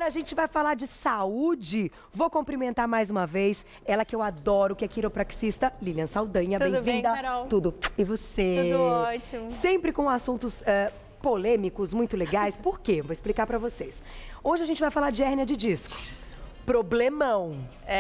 Agora a gente vai falar de saúde. Vou cumprimentar mais uma vez ela que eu adoro, que é quiropraxista, Lilian Saldanha. Tudo Bem-vinda. bem, Carol? Tudo. E você? Tudo ótimo. Sempre com assuntos polêmicos, muito legais. Por quê? Vou explicar pra vocês. Hoje a gente vai falar de hérnia de disco. Problemão.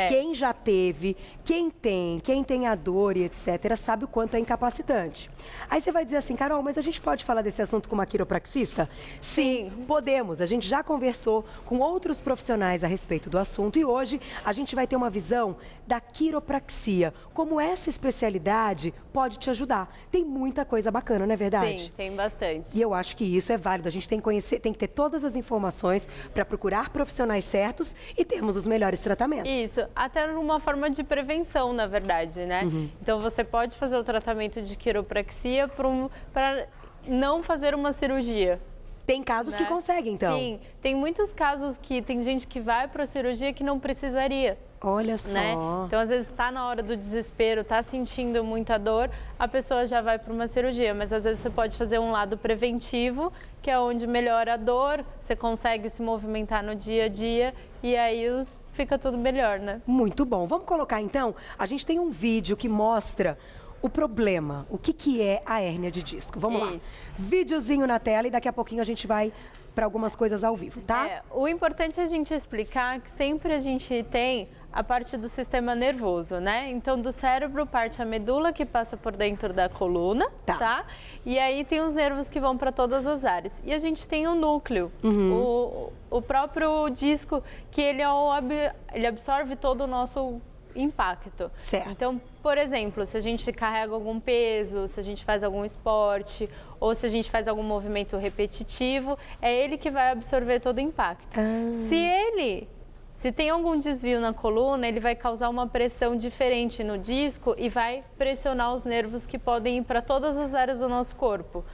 Quem já teve, quem tem a dor e etc, sabe o quanto é incapacitante. Aí você vai dizer assim, Carol, mas a gente pode falar desse assunto com uma quiropraxista? Sim, podemos. A gente já conversou com outros profissionais a respeito do assunto e hoje a gente vai ter uma visão da quiropraxia. Como essa especialidade pode te ajudar. Tem muita coisa bacana, não é verdade? Sim, tem bastante. E eu acho que isso é válido. A gente tem que conhecer, tem que ter todas as informações para procurar profissionais certos e termos os melhores tratamentos. Isso, até numa forma de prevenção, na verdade, né? Então você pode fazer o tratamento de quiropraxia para não fazer uma cirurgia. Tem casos que conseguem, então? Sim, tem muitos casos que tem gente que vai para a cirurgia que não precisaria. Olha só. Né? Então, às vezes, está na hora do desespero, está sentindo muita dor, a pessoa já vai para uma cirurgia. Mas, às vezes, você pode fazer um lado preventivo, que é onde melhora a dor, você consegue se movimentar no dia a dia e aí fica tudo melhor, né? Muito bom. Vamos colocar, então, a gente tem um vídeo que mostra o problema, o que é a hérnia de disco. Vamos lá. Videozinho na tela e daqui a pouquinho a gente vai para algumas coisas ao vivo, tá? O importante é a gente explicar que sempre a gente tem a parte do sistema nervoso, né? Então, do cérebro parte a medula que passa por dentro da coluna, tá? E aí tem os nervos que vão para todas as áreas. E a gente tem o núcleo, o próprio disco, que ele absorve todo o nosso impacto. Certo. Então, por exemplo, se a gente carrega algum peso, se a gente faz algum esporte ou se a gente faz algum movimento repetitivo, é ele que vai absorver todo o impacto. Se tem algum desvio na coluna, ele vai causar uma pressão diferente no disco e vai pressionar os nervos que podem ir para todas as áreas do nosso corpo.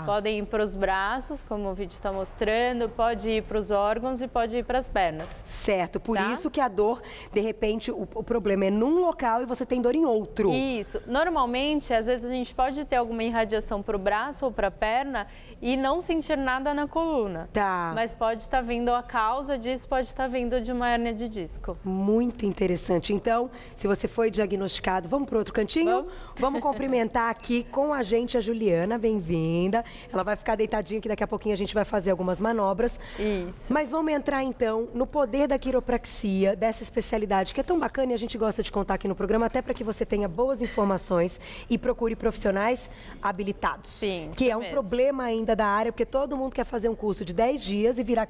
Podem ir para os braços, como o vídeo está mostrando, pode ir para os órgãos e pode ir para as pernas. Certo, por isso que a dor, de repente, o problema é num local e você tem dor em outro. Isso. Normalmente, às vezes a gente pode ter alguma irradiação para o braço ou para a perna e não sentir nada na coluna. Mas pode estar vindo a causa disso, pode estar vindo de uma hérnia de disco. Muito interessante. Então, se você foi diagnosticado, vamos para outro cantinho? Vamos cumprimentar aqui com a gente a Juliana, bem-vinda. Ela vai ficar deitadinha que daqui a pouquinho a gente vai fazer algumas manobras. Isso. Mas vamos entrar então no poder da quiropraxia, dessa especialidade que é tão bacana e a gente gosta de contar aqui no programa, até para que você tenha boas informações e procure profissionais habilitados. Sim, que é um problema ainda da área, porque todo mundo quer fazer um curso de 10 dias e virar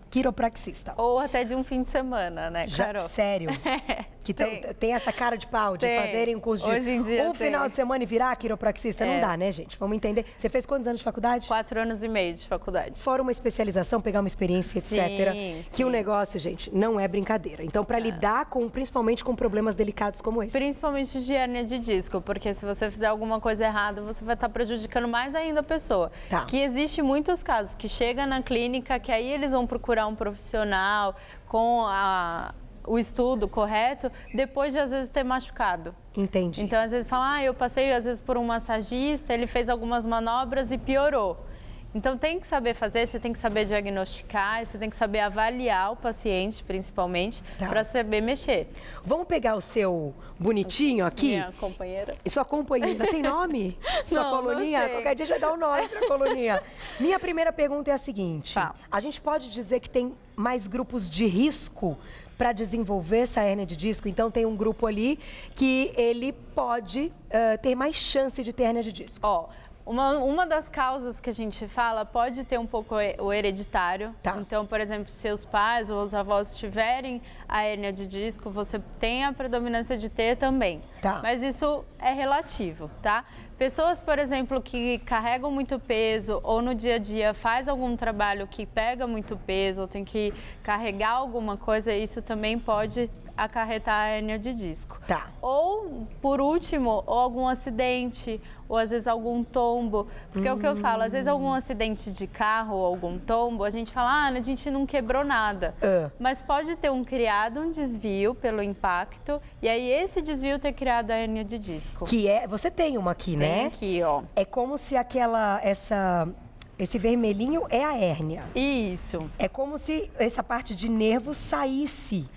quiropraxista. Ou até de um fim de semana, né, Carol? Sério? Que tem essa cara de pau de fazerem um curso de hoje em dia um final de semana e virar quiropraxista? Não dá, né, gente? Vamos entender. Você fez quantos anos de faculdade? 4 anos e meio de faculdade. Fora uma especialização, pegar uma experiência, etc. Que o negócio, gente, não é brincadeira. Então, para lidar principalmente com problemas delicados como esse. Principalmente de hérnia de disco, porque se você fizer alguma coisa errada, você vai estar prejudicando mais ainda a pessoa. Que existe muitos casos que chega na clínica, que aí eles vão procurar um profissional com o estudo correto, depois de às vezes ter machucado. Entendi. Então, às vezes fala, eu passei às vezes por um massagista, ele fez algumas manobras e piorou. Então, tem que saber fazer, você tem que saber diagnosticar, você tem que saber avaliar o paciente, principalmente, para saber mexer. Vamos pegar o seu bonitinho aqui? Minha companheira. E sua companheira tem nome? Sua coluninha? Não sei. Qualquer dia já dá um nome para a coluninha. Minha primeira pergunta é a seguinte. A gente pode dizer que tem mais grupos de risco para desenvolver essa hérnia de disco? Então, tem um grupo ali que ele pode ter mais chance de ter hérnia de disco. Uma das causas que a gente fala pode ter um pouco o hereditário. Então, por exemplo, se seus pais ou os avós tiverem a hérnia de disco, você tem a predominância de ter também. Mas isso é relativo, tá? Pessoas, por exemplo, que carregam muito peso ou no dia a dia faz algum trabalho que pega muito peso ou tem que carregar alguma coisa, isso também pode acarretar a hérnia de disco. Ou, por último, ou algum acidente, ou às vezes algum tombo. Porque é o que eu falo, às vezes algum acidente de carro ou algum tombo, a gente fala, a gente não quebrou nada. Mas pode ter um desvio pelo impacto, e aí esse desvio ter criado a hérnia de disco. Você tem uma aqui, né? Tem aqui, ó. É como se Esse vermelhinho é a hérnia. Isso. É como se essa parte de nervo saísse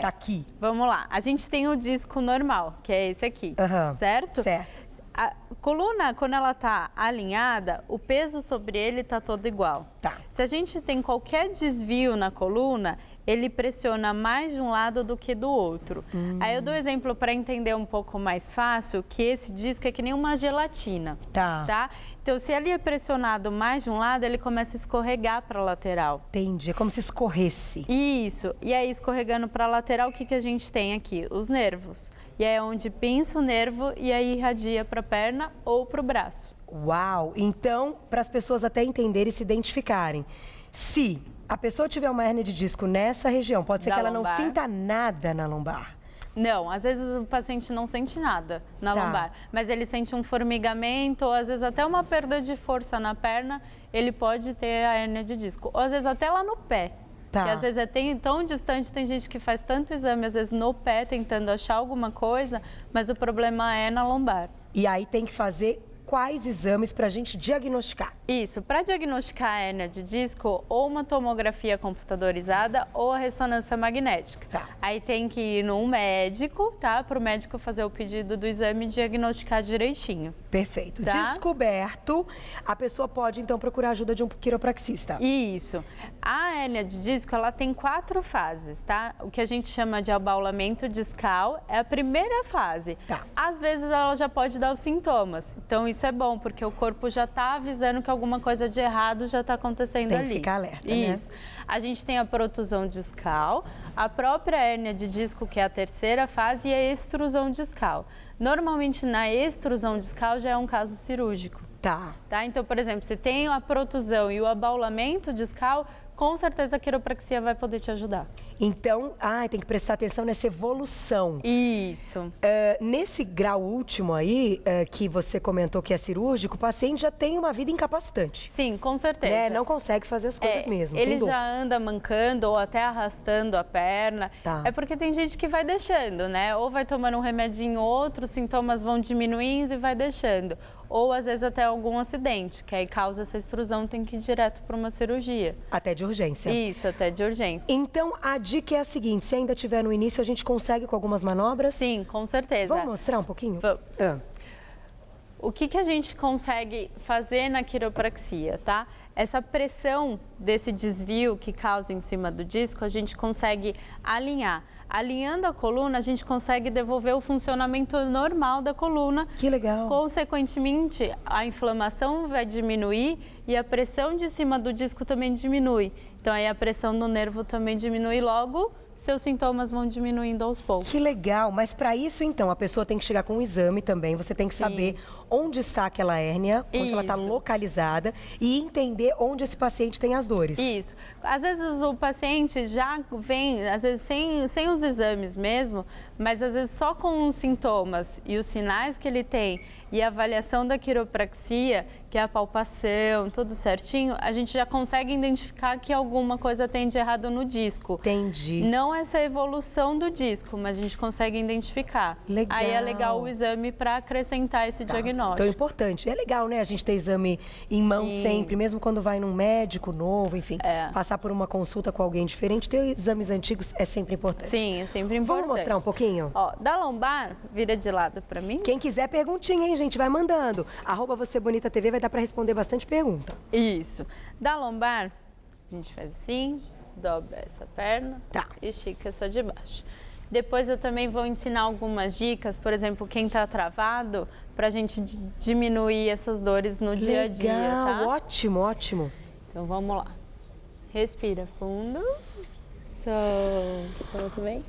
daqui. Vamos lá. A gente tem o disco normal, que é esse aqui, certo? Certo. A coluna, quando ela está alinhada, o peso sobre ele está todo igual. Tá. Se a gente tem qualquer desvio na coluna, ele pressiona mais de um lado do que do outro. Aí eu dou exemplo para entender um pouco mais fácil, que esse disco é que nem uma gelatina. Tá? Então, se ele é pressionado mais de um lado, ele começa a escorregar para a lateral. Entendi, é como se escorresse. Isso. E aí, escorregando para a lateral, o que a gente tem aqui? Os nervos. E é onde pinça o nervo e aí irradia para a perna ou para o braço. Uau! Então, para as pessoas até entenderem e se identificarem, se a pessoa tiver uma hérnia de disco nessa região, pode ser que ela não sinta nada na lombar. Não, às vezes o paciente não sente nada na lombar, mas ele sente um formigamento ou às vezes até uma perda de força na perna, ele pode ter a hérnia de disco. Ou às vezes até lá no pé. Porque às vezes tão distante, tem gente que faz tanto exame, às vezes no pé, tentando achar alguma coisa, mas o problema é na lombar. E aí tem que fazer quais exames para a gente diagnosticar? Isso, para diagnosticar a hérnia de disco, ou uma tomografia computadorizada ou a ressonância magnética. Aí tem que ir num médico, tá? Para o médico fazer o pedido do exame e diagnosticar direitinho. Perfeito. Descoberto, a pessoa pode então procurar ajuda de um quiropraxista. Isso. A hérnia de disco, ela tem 4 fases, tá? O que a gente chama de abaulamento discal é a primeira fase. Às vezes ela já pode dar os sintomas. Então isso é bom, porque o corpo já está avisando que alguma coisa de errado já está acontecendo ali. Tem que ficar alerta, Isso. Né? A gente tem a protusão discal, a própria hérnia de disco, que é a terceira fase, e a extrusão discal. Normalmente, na extrusão discal já é um caso cirúrgico. Tá? Então, por exemplo, se tem a protusão e o abaulamento discal, com certeza a quiropraxia vai poder te ajudar. Então, tem que prestar atenção nessa evolução. Isso. Nesse grau último aí, que você comentou que é cirúrgico, o paciente já tem uma vida incapacitante. Sim, com certeza. Né? Não consegue fazer as coisas mesmo. Ele já anda mancando ou até arrastando a perna. É porque tem gente que vai deixando, né? Ou vai tomando um remedinho, outros sintomas vão diminuindo e vai deixando. Ou às vezes até algum acidente, que aí causa essa extrusão, tem que ir direto para uma cirurgia. Até de urgência. Isso, até de urgência. Então, a dica é a seguinte, se ainda estiver no início, a gente consegue com algumas manobras? Sim, com certeza. Vamos mostrar um pouquinho? Vamos. O que a gente consegue fazer na quiropraxia, tá? Essa pressão desse desvio que causa em cima do disco, a gente consegue alinhar. Alinhando a coluna, a gente consegue devolver o funcionamento normal da coluna. Que legal. Consequentemente, a inflamação vai diminuir e a pressão de cima do disco também diminui. Então, aí a pressão do nervo também diminui, logo seus sintomas vão diminuindo aos poucos. Que legal, mas para isso então a pessoa tem que chegar com um exame também, você tem que saber onde está aquela hérnia, onde ela está localizada e entender onde esse paciente tem as dores. Isso. Às vezes o paciente já vem, às vezes sem os exames mesmo, mas às vezes só com os sintomas e os sinais que ele tem e a avaliação da quiropraxia, que é a palpação, tudo certinho, a gente já consegue identificar que alguma coisa tem de errado no disco. Entendi. Não essa evolução do disco, mas a gente consegue identificar. Legal. Aí é legal o exame para acrescentar esse diagnóstico. Então é importante. É legal, né? A gente ter exame em mão sempre, mesmo quando vai num médico novo, enfim. Passar por uma consulta com alguém diferente, ter exames antigos é sempre importante. Sim, é sempre importante. Vamos mostrar um pouquinho? Ó, da lombar, vira de lado para mim. Quem quiser perguntinha, hein, gente? Vai mandando. @VocêBonitaTV vai dar para responder bastante pergunta. Isso. Da lombar, a gente faz assim, dobra essa perna e estica só de baixo. Depois eu também vou ensinar algumas dicas, por exemplo, quem está travado, para a gente diminuir essas dores no dia a dia, tá? Ótimo, ótimo. Então vamos lá. Respira fundo. Solta bem.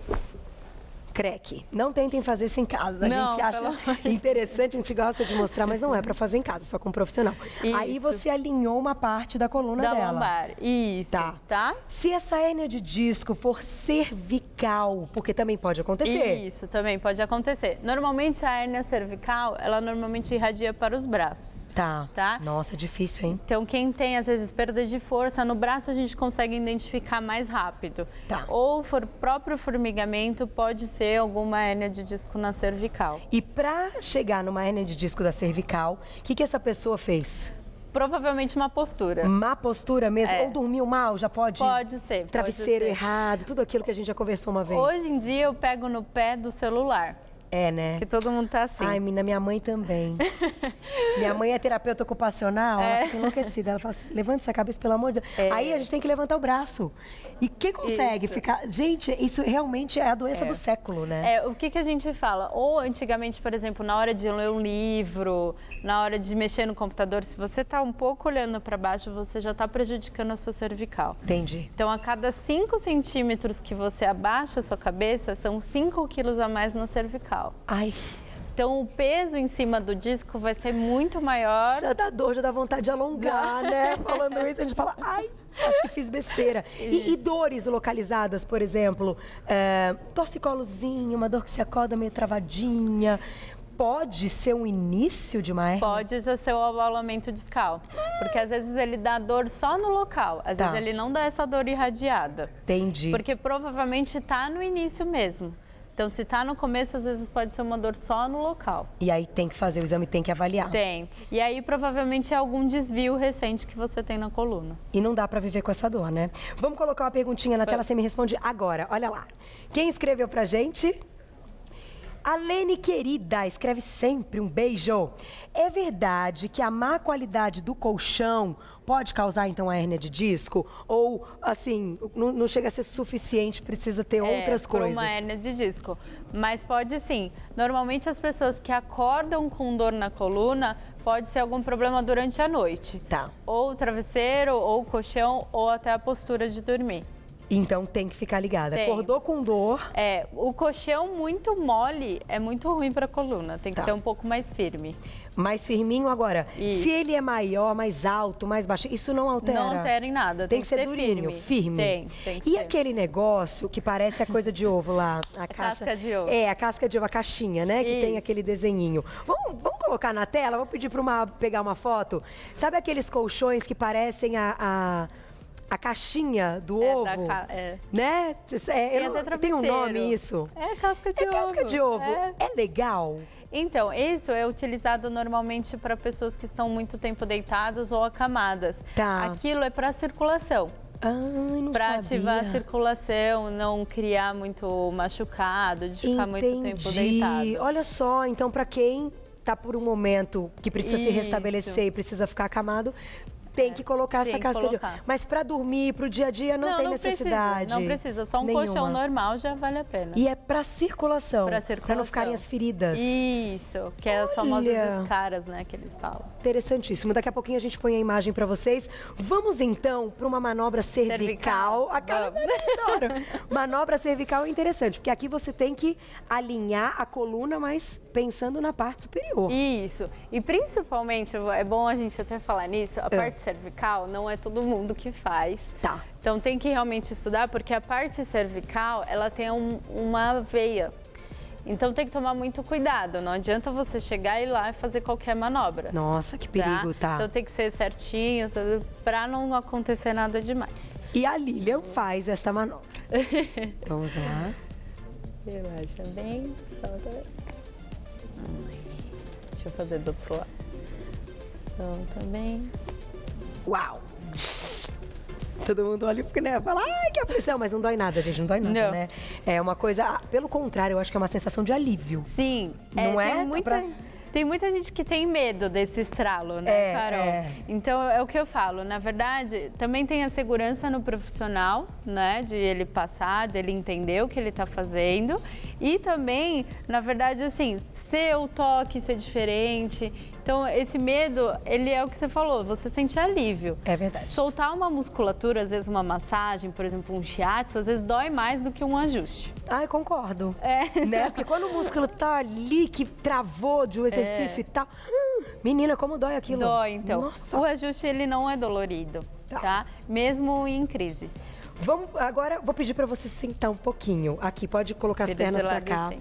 Creque. Não tentem fazer isso em casa. A gente acha interessante, a gente gosta de mostrar, mas não é para fazer em casa, só com um profissional. Isso. Aí você alinhou uma parte da coluna dela. Da lombar. Isso. Tá? Se essa hérnia de disco for cervical, porque também pode acontecer. Isso, também pode acontecer. Normalmente a hérnia cervical, ela normalmente irradia para os braços. Tá? Nossa, é difícil, hein? Então, quem tem, às vezes, perda de força no braço, a gente consegue identificar mais rápido. Ou for próprio formigamento, pode ser alguma hérnia de disco na cervical. E para chegar numa hérnia de disco da cervical, o que essa pessoa fez? Provavelmente má postura. Má postura mesmo? Ou dormiu mal, já pode? Pode ser. Travesseiro errado, tudo aquilo que a gente já conversou uma vez. Hoje em dia eu pego no pé do celular. É, né? Que todo mundo tá assim. Ai, menina, minha mãe também. Minha mãe é terapeuta ocupacional, ela fica enlouquecida. Ela fala assim, levanta essa cabeça, pelo amor de Deus. Aí a gente tem que levantar o braço. E quem consegue ficar... Gente, isso realmente é a doença do século, né? O que a gente fala? Ou antigamente, por exemplo, na hora de ler um livro, na hora de mexer no computador, se você tá um pouco olhando para baixo, você já tá prejudicando a sua cervical. Entendi. Então, a cada 5 centímetros que você abaixa a sua cabeça, são 5 quilos a mais na cervical. Ai. Então, o peso em cima do disco vai ser muito maior. Já dá dor, já dá vontade de alongar, né? Falando isso, a gente fala, ai, acho que fiz besteira. E dores localizadas, por exemplo, torcicolozinho, uma dor que se acorda meio travadinha. Pode ser um início de uma hérnia? Pode já ser o abaulamento discal. Porque às vezes ele dá dor só no local. Às vezes ele não dá essa dor irradiada. Entendi. Porque provavelmente está no início mesmo. Então, se está no começo, às vezes pode ser uma dor só no local. E aí tem que fazer o exame, tem que avaliar. Tem. E aí, provavelmente, é algum desvio recente que você tem na coluna. E não dá para viver com essa dor, né? Vamos colocar uma perguntinha na tela, você me responde agora. Olha lá. Quem escreveu pra gente? A Lene querida, escreve sempre um beijo. É verdade que a má qualidade do colchão pode causar, então, a hérnia de disco? Ou, assim, não chega a ser suficiente, precisa ter outras coisas? Uma hérnia de disco. Mas pode sim. Normalmente, as pessoas que acordam com dor na coluna, pode ser algum problema durante a noite. Tá. Ou o travesseiro, ou o colchão, ou até a postura de dormir. Então tem que ficar ligada. Tem. Acordou com dor. O colchão muito mole é muito ruim para a coluna. Tem que ser um pouco mais firme. Mais firminho agora. Isso. Se ele é maior, mais alto, mais baixo, isso não altera? Não altera em nada. Tem que ser durinho, firme. Tem que e ser. aquele negócio que parece a coisa de ovo lá? A casca de ovo. A casca de ovo, a caixinha, né? Que tem aquele desenhinho. Vamos colocar na tela? Vou pedir para pegar uma foto. Sabe aqueles colchões que parecem a caixinha do ovo, né? Tem um nome isso? É casca de ovo. Casca de ovo. É legal? Então, isso é utilizado normalmente para pessoas que estão muito tempo deitadas ou acamadas. Tá. Aquilo é para circulação. Para ativar a circulação, não criar muito machucado, de ficar muito tempo deitado. Olha só, então para quem está por um momento que precisa se restabelecer e precisa ficar acamado, tem que colocar essa casca de ovo. Mas para dormir, para o dia a dia, não tem necessidade. Não precisa, só um colchão normal já vale a pena. E é para circulação. Para não ficarem as feridas. Isso, que é as famosas escaras, né, que eles falam. Interessantíssimo. Daqui a pouquinho a gente põe a imagem para vocês. Vamos então para uma manobra cervical. A cara da adora. Manobra cervical é interessante, porque aqui você tem que alinhar a coluna, mas pensando na parte superior. Isso. E principalmente, é bom a gente até falar nisso, a parte cervical não é todo mundo que faz. Tá. Então tem que realmente estudar, porque a parte cervical, ela tem uma veia. Então tem que tomar muito cuidado. Não adianta você chegar e ir lá e fazer qualquer manobra. Nossa, que perigo, tá? Então tem que ser certinho, para não acontecer nada demais. E a Lilian faz esta manobra. Vamos lá. Relaxa bem, solta bem. Deixa eu fazer do outro lado. Solta bem. Uau! Todo mundo olha e fala, ai, que aflição, mas não dói nada, gente, não dói nada, né? É uma coisa, pelo contrário, eu acho que é uma sensação de alívio. Sim. Não é? Tem muita gente que tem medo desse estralo, né, Carol? Então, é o que eu falo. Na verdade, também tem a segurança no profissional, né? De ele passar, dele entender o que ele está fazendo. E também, na verdade, assim, ser o toque, ser diferente. Então, esse medo, ele é o que você falou, você sente alívio. É verdade. Soltar uma musculatura, às vezes uma massagem, por exemplo, um shiatsu, às vezes dói mais do que um ajuste. Ah, eu concordo. Né? Porque quando o músculo tá ali, que travou de um exercício e tal... menina, como dói aquilo? Dói, então. Nossa. O ajuste, ele não é dolorido, tá? Mesmo em crise. Agora, vou pedir para você sentar um pouquinho. Aqui, pode colocar as pernas para cá.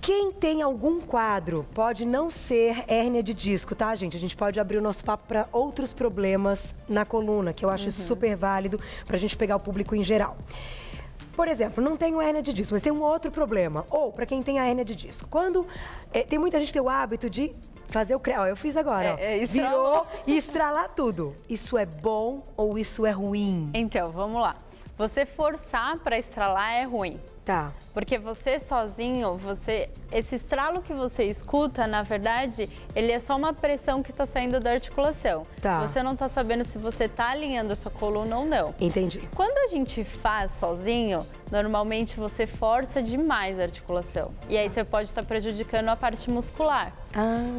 Quem tem algum quadro pode não ser hérnia de disco, tá, gente? A gente pode abrir o nosso papo para outros problemas na coluna, que eu acho super válido para a gente pegar o público em geral. Por exemplo, não tenho hérnia de disco, mas tem um outro problema. Ou, para quem tem a hérnia de disco, quando tem muita gente que tem o hábito de Fazer o creme, ó, eu fiz agora, ó. Virou e estralar tudo. Isso é bom ou isso é ruim? Então, vamos lá. Você forçar para estralar é ruim. Tá. Porque você sozinho, esse estralo que você escuta, na verdade, ele é só uma pressão que está saindo da articulação. Tá. Você não está sabendo se você está alinhando a sua coluna ou não. Entendi. Quando a gente faz sozinho, normalmente você força demais a articulação. E aí você pode estar prejudicando a parte muscular.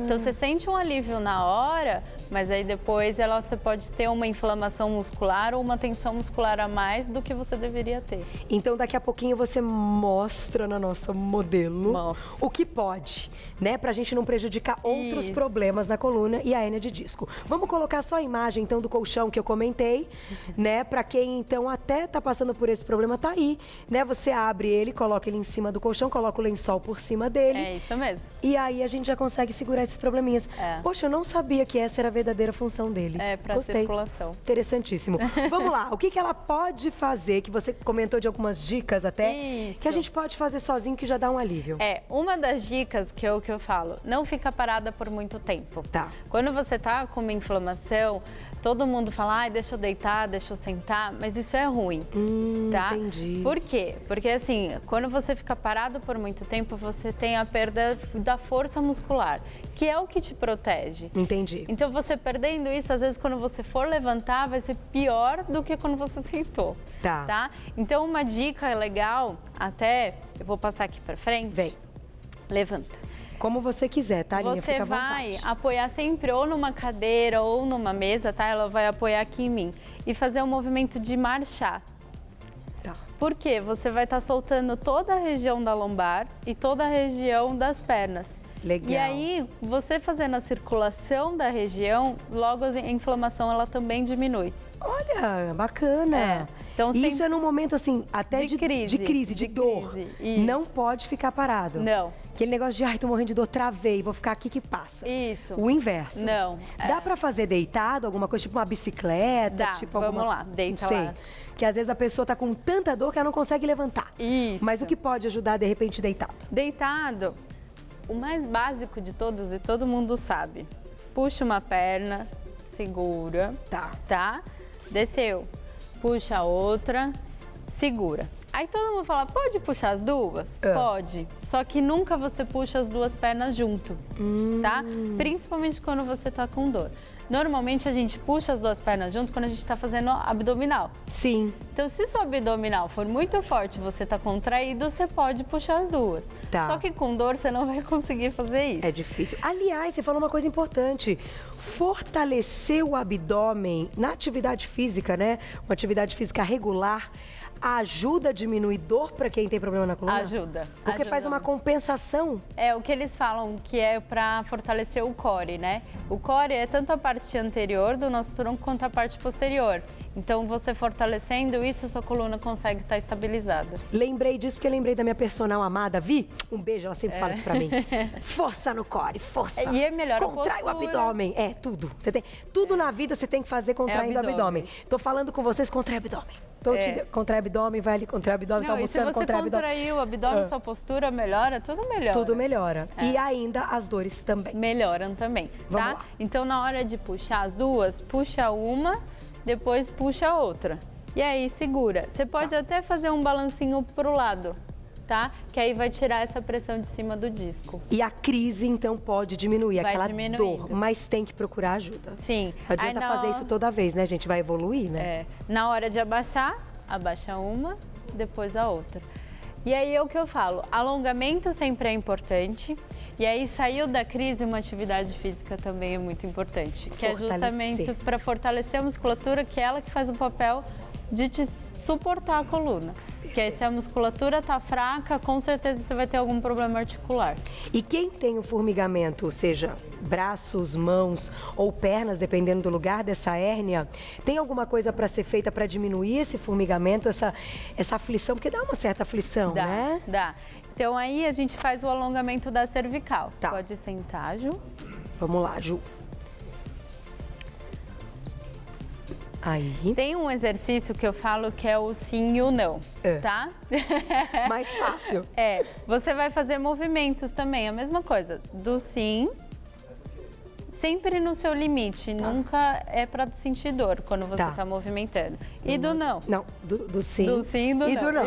Então você sente um alívio na hora, mas aí depois você pode ter uma inflamação muscular ou uma tensão muscular a mais do que você deveria ter. Então daqui a pouquinho você mostra na nossa modelo o que pode, né? Pra gente não prejudicar outros problemas na coluna e a hérnia de disco. Vamos colocar só a imagem então do colchão que eu comentei, né? Pra quem então até tá passando por esse problema, tá aí, né? Você abre ele, coloca ele em cima do colchão, coloca o lençol por cima dele. É isso mesmo. E aí a gente já consegue segurar esses probleminhas. Poxa, eu não sabia que essa era a verdadeira função dele. É, pra circulação. Interessantíssimo. Vamos lá, o que ela pode fazer, que você comentou de algumas dicas até, que a gente pode fazer sozinho que já dá um alívio. Uma das dicas que eu falo, não fica parada por muito tempo. Tá. Quando você tá com uma inflamação, todo mundo fala, ai, deixa eu deitar, deixa eu sentar, mas isso é ruim, tá? Entendi. Por quê? Porque assim, quando você fica parado por muito tempo, você tem a perda da força muscular, que é o que te protege. Entendi. Então você perdendo isso, às vezes quando você for levantar, vai ser pior do que quando você sentou. Tá? Então uma dica legal, até, eu vou passar aqui pra frente. Vem. Levanta. Como você quiser, tá, Aline? Você vai apoiar sempre ou numa cadeira ou numa mesa, tá? Ela vai apoiar aqui em mim. E fazer um movimento de marchar. Tá. Por quê? Você vai estar soltando toda a região da lombar e toda a região das pernas. Legal. E aí, você fazendo a circulação da região, logo a inflamação ela também diminui. Olha, bacana. Então, isso é num momento assim, até de crise, de dor. Crise. Não pode ficar parado. Não. Aquele negócio de, ai, tô morrendo de dor, travei, vou ficar aqui que passa. Isso. O inverso. Não. Dá pra fazer deitado, alguma coisa, tipo uma bicicleta? Dá, tipo vamos lá, deita não sei. lá. Que às vezes a pessoa tá com tanta dor que ela não consegue levantar. Isso. Mas o que pode ajudar, de repente, deitado? Deitado, o mais básico de todos e todo mundo sabe. Puxa uma perna, segura. Tá? Desceu. Puxa a outra, segura. Aí todo mundo fala, pode puxar as duas? Pode. Só que nunca você puxa as duas pernas junto, tá? Principalmente quando você tá com dor. Normalmente a gente puxa as duas pernas junto quando a gente tá fazendo abdominal. Sim. Então, se seu abdominal for muito forte e você tá contraído, você pode puxar as duas. Tá. Só que com dor você não vai conseguir fazer isso. É difícil. Aliás, você falou uma coisa importante. Fortalecer o abdômen na atividade física, né? Uma atividade física regular, ajuda a diminuir dor para quem tem problema na coluna? Ajuda. Porque faz uma compensação. É o que eles falam que é para fortalecer o core, né? O core é tanto a parte anterior do nosso tronco quanto a parte posterior. Então, você fortalecendo isso, a sua coluna consegue estar estabilizada. Lembrei disso porque lembrei da minha personal amada, Vi. Um beijo, ela sempre fala isso pra mim. Força no core, força. E é melhor a Contrai o postura. abdômen. É, tudo. Você tem, tudo na vida você tem que fazer contraindo o abdômen. Tô falando com vocês, contrai o abdômen. Contrai o abdômen, vai ali, contrai o abdômen, tá almoçando, contrai o abdômen. Se você contrair o abdômen, sua postura melhora, tudo melhora. Tudo melhora. E ainda as dores também. Melhoram também, Vamos tá? lá. Então, na hora de puxar as duas, puxa uma, depois puxa a outra. E aí, segura. Você pode até fazer um balancinho pro lado, tá? Que aí vai tirar essa pressão de cima do disco. E a crise, então, pode diminuir Vai aquela diminuindo. dor, mas tem que procurar ajuda. Sim. Não adianta fazer isso toda vez, né, gente? Vai evoluir, né? Na hora de abaixar, abaixa uma, depois a outra. E aí é o que eu falo, alongamento sempre é importante. E aí saiu da crise, uma atividade física também é muito importante. Que é justamente para fortalecer a musculatura, que é ela que faz o papel de te suportar a coluna. Porque aí se a musculatura tá fraca, com certeza você vai ter algum problema articular. E quem tem o formigamento, ou seja, braços, mãos ou pernas, dependendo do lugar dessa hérnia, tem alguma coisa para ser feita para diminuir esse formigamento, essa aflição? Porque dá uma certa aflição, né? Dá. Então aí a gente faz o alongamento da cervical. Tá. Pode sentar, Ju. Vamos lá, Ju. Aí. Tem um exercício que eu falo que é o sim e o não, tá? Mais fácil. Você vai fazer movimentos também, a mesma coisa. Do sim sempre no seu limite. Nunca é para sentir dor quando você está movimentando. E do não? Não, do sim. Do sim e do não.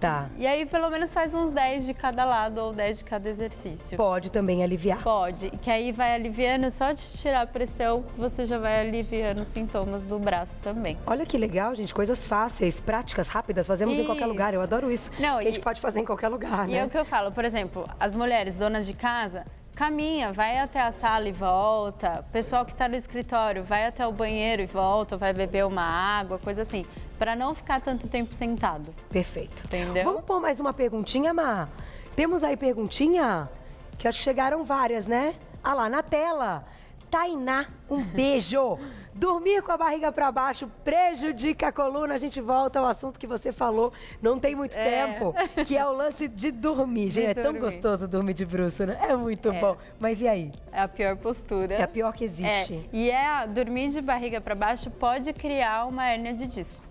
Tá. E aí, pelo menos faz uns 10 de cada lado ou 10 de cada exercício. Pode também aliviar. Pode, que aí vai aliviando, só de tirar a pressão, você já vai aliviando os sintomas do braço também. Olha que legal, gente, coisas fáceis, práticas, rápidas, fazemos em qualquer lugar, eu adoro isso. Não, que a gente pode fazer em qualquer lugar, né? E é o que eu falo, por exemplo, as mulheres donas de casa, caminha, vai até a sala e volta. O pessoal que está no escritório, vai até o banheiro e volta, vai beber uma água, coisa assim. Para não ficar tanto tempo sentado. Perfeito. Entendeu? Vamos pôr mais uma perguntinha, Má? Temos aí perguntinha? Que acho que chegaram várias, né? Ah lá, na tela. Tainá, um beijo. Dormir com a barriga para baixo prejudica a coluna. A gente volta ao assunto que você falou, não tem muito tempo, que é o lance de dormir. Gente, é tão gostoso dormir de bruço, né? É muito bom. Mas e aí? É a pior postura. É a pior que existe. E dormir de barriga para baixo pode criar uma hérnia de disco.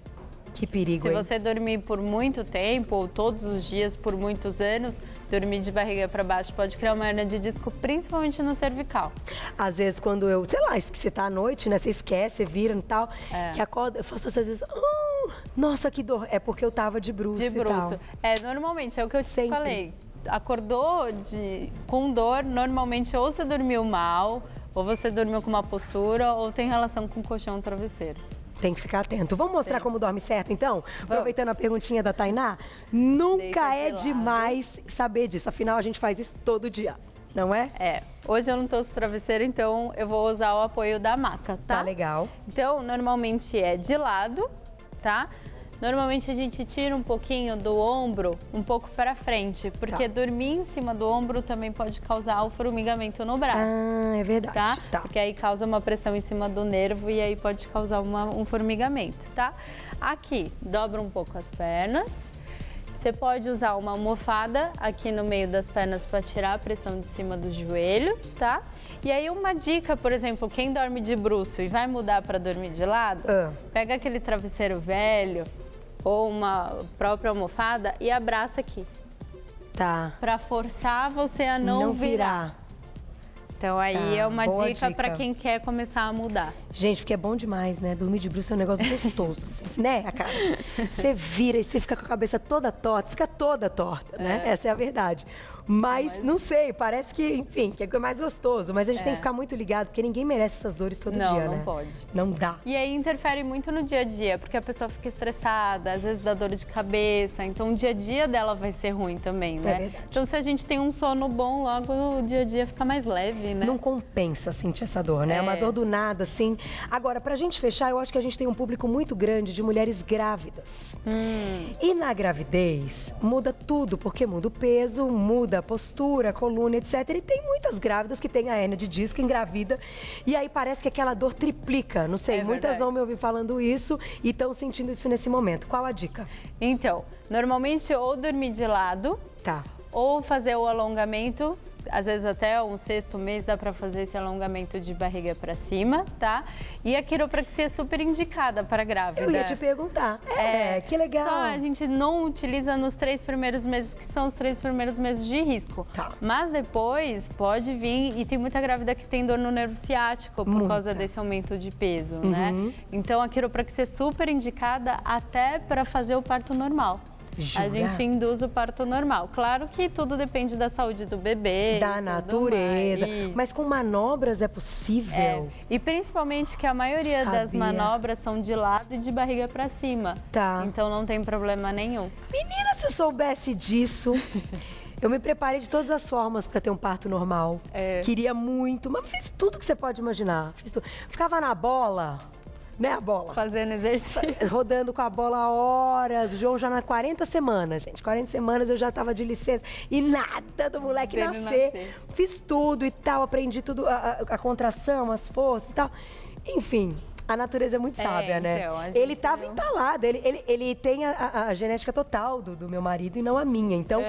Que perigo, Se você dormir por muito tempo, ou todos os dias, por muitos anos, dormir de barriga para baixo pode criar uma hérnia de disco, principalmente no cervical. Às vezes, quando sei lá, você tá à noite, né? Você esquece, você vira e tal, que acorda, eu faço às vezes, nossa, que dor. É porque eu tava de bruço e tal. Normalmente, é o que eu te falei. Acordou com dor, normalmente ou você dormiu mal, ou você dormiu com uma postura, ou tem relação com o colchão travesseiro. Tem que ficar atento. Vamos mostrar como dorme certo, então? Aproveitando a perguntinha da Tainá, nunca é demais saber disso. Afinal, a gente faz isso todo dia, não é? Hoje eu não tô com travesseiro, então eu vou usar o apoio da maca, tá? Tá legal. Então, normalmente é de lado, tá? Normalmente a gente tira um pouquinho do ombro um pouco para frente, porque dormir em cima do ombro também pode causar o formigamento no braço. Ah, é verdade. Tá? Porque aí causa uma pressão em cima do nervo e aí pode causar um formigamento, tá? Aqui, dobra um pouco as pernas. Você pode usar uma almofada aqui no meio das pernas para tirar a pressão de cima do joelho, tá? E aí uma dica, por exemplo, quem dorme de bruço e vai mudar para dormir de lado, pega aquele travesseiro velho ou uma própria almofada e abraça aqui. Tá. Para forçar você a não virar. Então aí é uma dica para quem quer começar a mudar. Gente, porque é bom demais, né? Dormir de bruço é um negócio gostoso, assim, né, cara? Você vira e você fica com a cabeça toda torta, fica toda torta, né? Essa é a verdade. Mas não sei, parece que, enfim, que é mais gostoso. Mas a gente tem que ficar muito ligado, porque ninguém merece essas dores todo dia, né? Não pode. Não dá. E aí interfere muito no dia a dia, porque a pessoa fica estressada, às vezes dá dor de cabeça. Então o dia a dia dela vai ser ruim também, né? É verdade. Então se a gente tem um sono bom, logo o dia a dia fica mais leve, né? Não compensa sentir essa dor, né? É uma dor do nada, assim. Agora, pra gente fechar, eu acho que a gente tem um público muito grande de mulheres grávidas. E na gravidez, muda tudo, porque muda o peso, muda a postura, a coluna, etc. E tem muitas grávidas que têm a hérnia de disco, engravida, e aí parece que aquela dor triplica. Não sei, muitas vão me ouvir falando isso e estão sentindo isso nesse momento. Qual a dica? Então, normalmente ou dormir de lado, ou fazer o alongamento. Às vezes até um 6º mês dá para fazer esse alongamento de barriga para cima, tá? E a quiropraxia é super indicada para grávida. Eu ia te perguntar. Que legal. Só a gente não utiliza nos 3 primeiros meses, que são os 3 primeiros meses de risco. Mas depois pode vir, e tem muita grávida que tem dor no nervo ciático por causa desse aumento de peso, né? Então a quiropraxia é super indicada até para fazer o parto normal. Jura? A gente induz o parto normal. Claro que tudo depende da saúde do bebê. Da natureza. Mas com manobras é possível? E principalmente que a maioria das manobras são de lado e de barriga pra cima. Então não tem problema nenhum. Menina, se eu soubesse disso... Eu me preparei de todas as formas para ter um parto normal. Queria muito, mas fiz tudo que você pode imaginar. Ficava na bola... Né, a bola? Fazendo exercício. Rodando com a bola horas. O João já nas 40 semanas, gente. 40 semanas eu já tava de licença. E nada do moleque nascer. Fiz tudo e tal. Aprendi tudo, a contração, as forças e tal. Enfim, a natureza é muito sábia, né? Então, ele tava entalado. Ele tem a genética total do meu marido e não a minha. Então...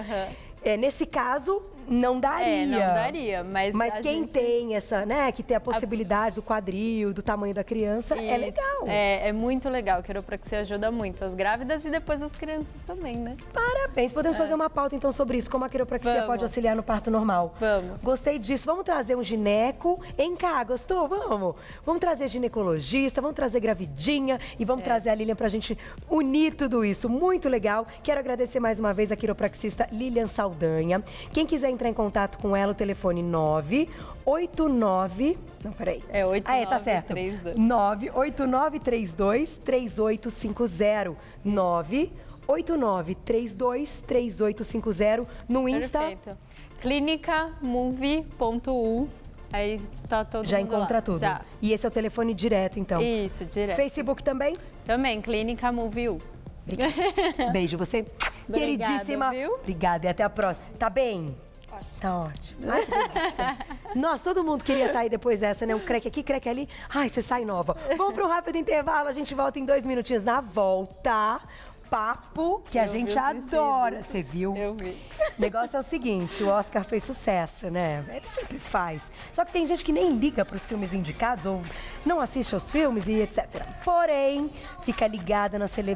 nesse caso, Não daria. Não daria, mas quem gente... tem essa, né, que tem a possibilidade do quadril, do tamanho da criança, é legal. É muito legal, a quiropraxia ajuda muito as grávidas e depois as crianças também, né? Parabéns, podemos fazer uma pauta então sobre isso, como a quiropraxia pode auxiliar no parto normal. Vamos. Gostei disso, vamos trazer um gineco em cá, gostou? Vamos trazer ginecologista, vamos trazer gravidinha e vamos trazer a Lilian pra gente unir tudo isso, muito legal. Quero agradecer mais uma vez a quiropraxista Lilian Saldanha. Quem quiser entrar em contato com ela, o telefone 989... Não, peraí. 8932. Tá certo. 98932-3850. 98932-3850 no Insta. Perfeito. clinicamove.u. Aí tá todo Já mundo encontra lá. tudo. Já. E esse é o telefone direto, então? Isso, direto. Facebook também? Também, Clínica Move.u. Beijo, você. Obrigada, Queridíssima. Viu? Obrigada e até a próxima. Tá bem? Ótimo. Tá ótimo. Ai, que delícia. Nossa, todo mundo queria estar aí depois dessa, né? Um creque aqui, creque ali. Ai, você sai nova. Vamos para um rápido intervalo, a gente volta em 2 minutinhos. Na volta, papo que a gente adora. Você viu? Eu vi. O negócio é o seguinte, o Oscar fez sucesso, né? Ele sempre faz. Só que tem gente que nem liga para os filmes indicados ou não assiste aos filmes e etc. Porém, fica ligada na celebridade.